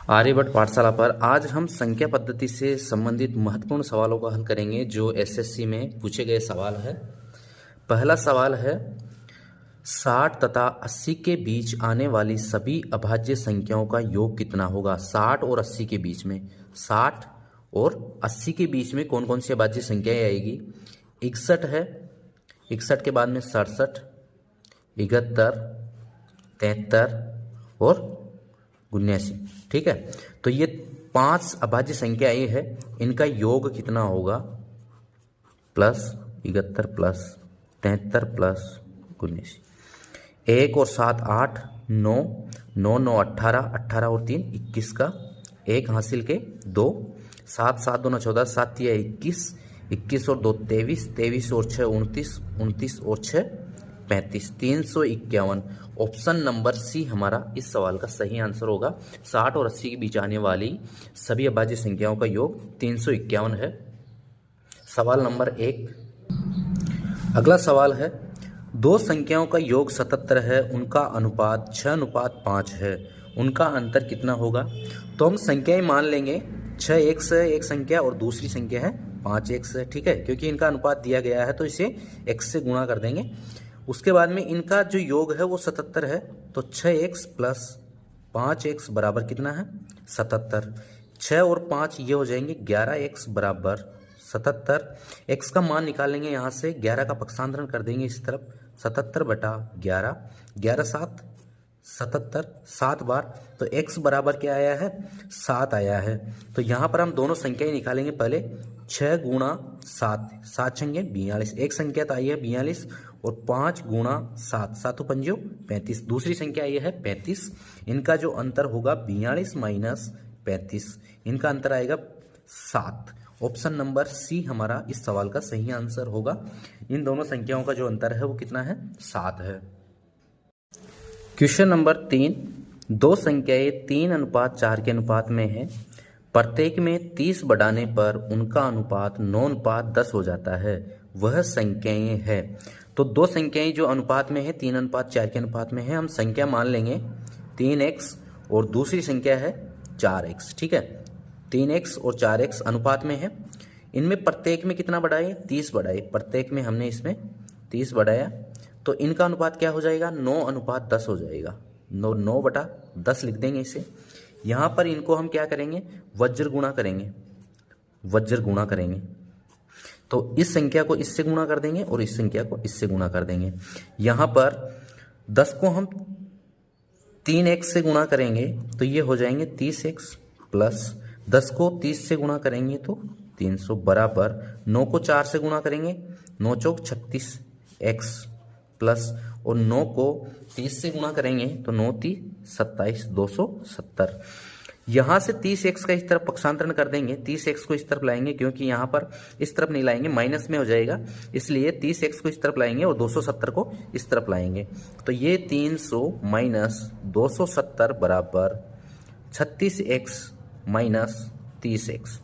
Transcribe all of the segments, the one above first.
आर्यभट्ट पाठशाला पर आज हम संख्या पद्धति से संबंधित महत्वपूर्ण सवालों का हल करेंगे जो एसएससी में पूछे गए सवाल है। पहला सवाल है 60 तथा 80 के बीच आने वाली सभी अभाज्य संख्याओं का योग कितना होगा। 60 और 80 के बीच में, 60 और 80 के बीच में कौन कौन सी अभाज्य संख्याएं आएगी। 61 है, 61 के बाद में 67, 71, 73 और 79। ठीक है, तो ये 5 अभाज्य संख्या ये है, इनका योग कितना होगा। Plus 71 plus 73 plus 79। 1 और 7 8, 9, 9 9 18, 18 और 3 21 का 1 हासिल के 2, 7 7 2 9 14, 7 3 21, 21 और 2 23, 23 और 6 29, 29 और 6 35, 351। ऑप्शन नंबर सी हमारा इस सवाल का सही आंसर होगा। 60 और 80 के बीच आने वाली सभी अभाज्य संख्याओं का योग 351 है। सवाल नंबर 1। अगला सवाल है, दो संख्याओं का योग 77 है, उनका अनुपात 6:5 है, उनका अंतर कितना होगा। तो हम संख्याएं मान लेंगे, 6 x है एक संख्या और दूसरी संख्या है 5x है। ठीक है, क्योंकि इनका अनुपात दिया गया है तो इसे x से गुणा कर देंगे। उसके बाद में इनका जो योग है वो 77 है, तो 6x प्लस 5x बराबर कितना है 77। 6 और 5 ये हो जाएंगे 11x बराबर 77। x का मान निकालेंगे यहाँ से, 11 का पक्षांतरण कर देंगे इस तरफ, 77 बटा 11, 11 7 77, 7 बार, तो x बराबर क्या आया है 7 आया है। तो यहाँ पर हम दोनों संख्याएं निकालेंगे। पहले 6 गुणा 7, 7 छंगे 42, एक संख्या तो आई है 42 और 5 गुणा 7, 7 पंजो 35, दूसरी संख्या ये है 35। इनका जो अंतर होगा 42 माइनस 35, इनका अंतर आएगा 7। ऑप्शन नंबर सी हमारा इस सवाल का सही आंसर होगा। इन दोनों संख्याओं का जो अंतर है वो कितना है 7 है। Question number 3। दो संख्याएं 3:4 के अनुपात में है, प्रत्येक में 30 बढ़ाने पर उनका अनुपात 9:10 हो जाता है, वह संख्याएं है। तो दो संख्याएं जो अनुपात में है 3:4 के अनुपात में है, हम संख्या मान लेंगे 3x और दूसरी संख्या है 4x। ठीक है, 3x और 4x अनुपात में है। इनमें प्रत्येक में कितना बढ़ाए 30 बढ़ाए, प्रत्येक में हमने इसमें 30 बढ़ाया, तो इनका अनुपात क्या हो जाएगा 9:10 हो जाएगा। 9/10 लिख देंगे इसे। यहाँ पर इनको हम क्या करेंगे वज्र गुणा करेंगे, वज्र गुणा करेंगे। तो इस संख्या को इससे गुणा कर देंगे और इस संख्या को इससे गुणा कर देंगे। यहाँ पर 10 को हम 3x से गुणा करेंगे तो ये हो जाएंगे 30x, प्लस 10 को 30 से गुणा करेंगे तो 300 बराबर 9 को 4 से गुणा करेंगे, 9 चौक 36x, प्लस और 9 को 30 से गुणा करेंगे तो 9 3 27, 270। यहाँ से 30x का इस तरफ पक्षांतरण कर देंगे, 30x को इस तरफ लाएंगे, क्योंकि यहाँ पर इस तरफ नहीं लाएंगे माइनस में हो जाएगा, इसलिए 30x को इस तरफ लाएंगे और 270 को इस तरफ लाएंगे। तो ये 300 माइनस 270 बराबर 36x माइनस 30x।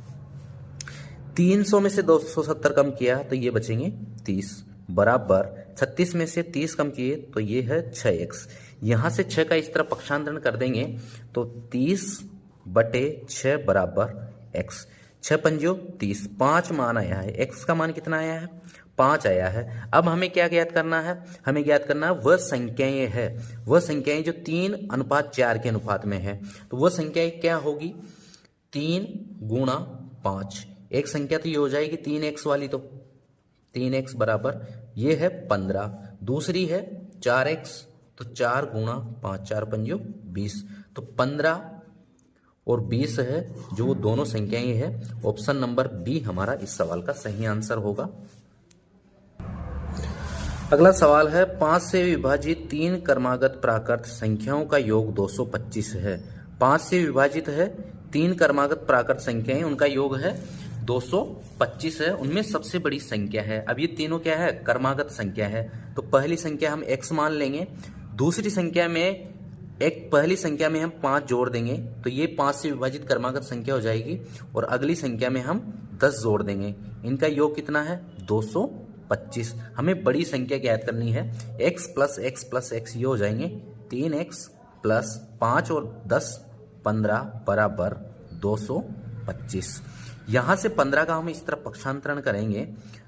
300 में से 270 कम किया तो ये बचेंगे 30 बराबर 36 में से 30 कम किए तो ये है 6x। यहाँ से 6 का इस तरफ पक्षांतरण कर देंगे तो 30/6 बराबर x। 6 पंजो 30, 5 मान आया है, x का मान कितना आया है 5 आया है। अब हमें क्या ज्ञात करना है, हमें ज्ञात करना है वह संख्याएं है, वह संख्याएं जो 3:4 के अनुपात में है। तो वह संख्याएं क्या होगी 3 गुणा 5। एक संख्या तो ये हो जाएगी 3x वाली, तो 3x बराबर ये है 15, दूसरी है 4x, तो 4 गुणा 5, 4 पंजो 20, तो 15 और 20 है जो वो दोनों संख्याएं है। ऑप्शन नंबर बी हमारा इस सवाल का सही आंसर होगा। अगला सवाल है, 5 से विभाजित 3 क्रमागत प्राकृत संख्याओं का योग 225 है। 5 से विभाजित है 3 क्रमागत प्राकृत संख्याएं, उनका योग है 225 है, उनमें सबसे बड़ी संख्या है। अब ये तीनों क्या है क्रमागत संख्या है, तो पहली संख्या हम x मान लेंगे, दूसरी संख्या में पहली संख्या में हम 5 जोड़ देंगे तो ये 5 से विभाजित क्रमागत संख्या हो जाएगी, और अगली संख्या में हम 10 जोड़ देंगे, इनका योग कितना है 225। हमें बड़ी संख्या ज्ञात करनी है, x plus x plus x ये हो जाएंगे 3x प्लस 5 और 10 15 बराबर 225। यहाँ से 15 का हम इस तरफ पक्षांतरण करेंगे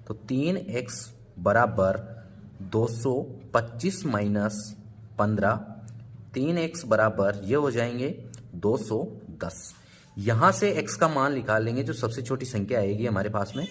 तो 3x बराबर 225 माइनस 15, 3x बराबर ये हो जाएंगे 210। यहाँ से x का मान निकाल लेंगे, जो सबसे छोटी संख्या आएगी हमारे पास में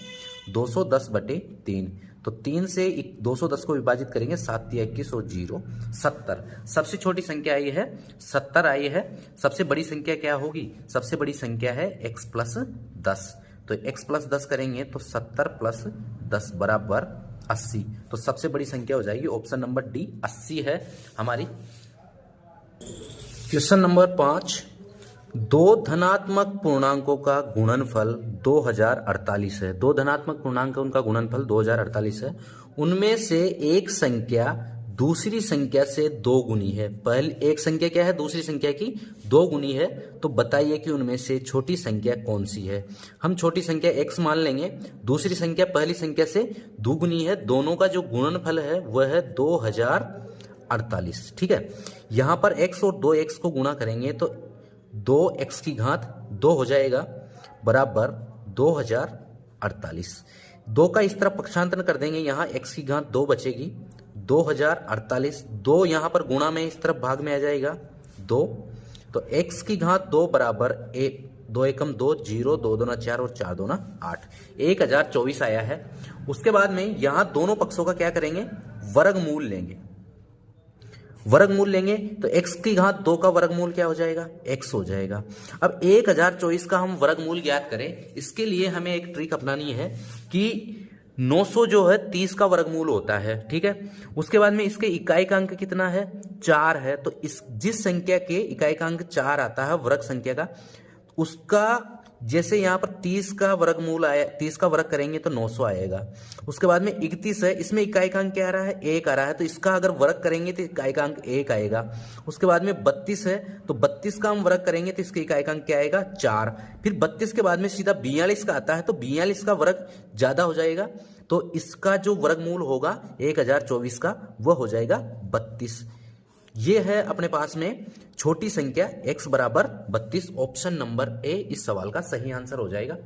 210 बटे 3। तो 3 से 210 को विभाजित करेंगे, 7 या 21 और 0 70। सबसे छोटी संख्या आई है 70 आई है। सबसे बड़ी संख्या क्या होगी? सबसे बड़ी संख्या है x प्लस 10। तो x प्लस 10 करेंगे तो 70 प्लस 10 बराबर 80। तो सबसे बड़ी संख्या हो जाएगी ऑप्शन नंबर डी 80 है हमारी। क्वेश्चन नंबर 5, दो धनात्मक पूर्णांकों का गुणनफल 2048 है। दो धनात्मक पूर्णांक उनका गुणनफल 2048 है। उनमें से एक संख्या दूसरी संख्या से दो गुनी है। पहली एक संख्या क्या है? दूसरी संख्या की दो गुनी है। तो बताइए कि उनमें से छोटी संख्या कौन सी है। हम छोटी संख्या x मान लेंगे, दूसरी संख्या पहली संख्या से दुगुनी है। दोनों का जो गुणनफल है वह है 2048। ठीक है, यहां पर x और 2x को गुणा करेंगे तो 2x की घात 2 हो जाएगा बराबर 2048। 2 का इस तरफ पक्षांतरण कर देंगे, यहाँ x की घात 2 बचेगी 2048। 2 यहाँ पर गुणा में इस तरफ भाग में आ जाएगा 2। तो x की घात 2 बराबर 2 एकम 2 0, 2 दूना 4 और 4 दूना 8, 1024 आया है। उसके बाद में यहाँ दोनों पक्षों का क्या करेंगे? वर्गमूल लेंगे। वर्गमूल लेंगे तो x की घात 2 का वर्गमूल क्या हो जाएगा? x हो जाएगा। अब 1024 का हम वर्गमूल ज्ञात करें, इसके लिए हमें एक ट्रिक अपनानी है कि 900 जो है 30 का वर्गमूल होता है। ठीक है, उसके बाद में इसके इकाई का अंक कितना है? 4 है। तो इस जिस संख्या के इकाई का अंक 4 आता है वर्ग संख्या का, उसका जैसे यहाँ पर 30 का वर्गमूल आया, 30 का वर्ग करेंगे तो 900 आएगा। उसके बाद में 31 है, इसमें इकाई का अंक क्या आ रहा है? 1 आ रहा है। तो इसका अगर वर्ग करेंगे तो इकाई का अंक 1 आएगा। उसके बाद में 32 है, तो 32 का हम वर्ग करेंगे तो इसके इकाई का अंक क्या आएगा? 4। फिर 32 के बाद में सीधा 42 का आता है, तो 42 का वर्ग ज्यादा हो जाएगा। तो इसका जो वर्गमूल होगा 1024 का वह हो जाएगा 32। ये है अपने पास में छोटी संख्या x बराबर 32। ऑप्शन नंबर ए इस सवाल का सही आंसर हो जाएगा।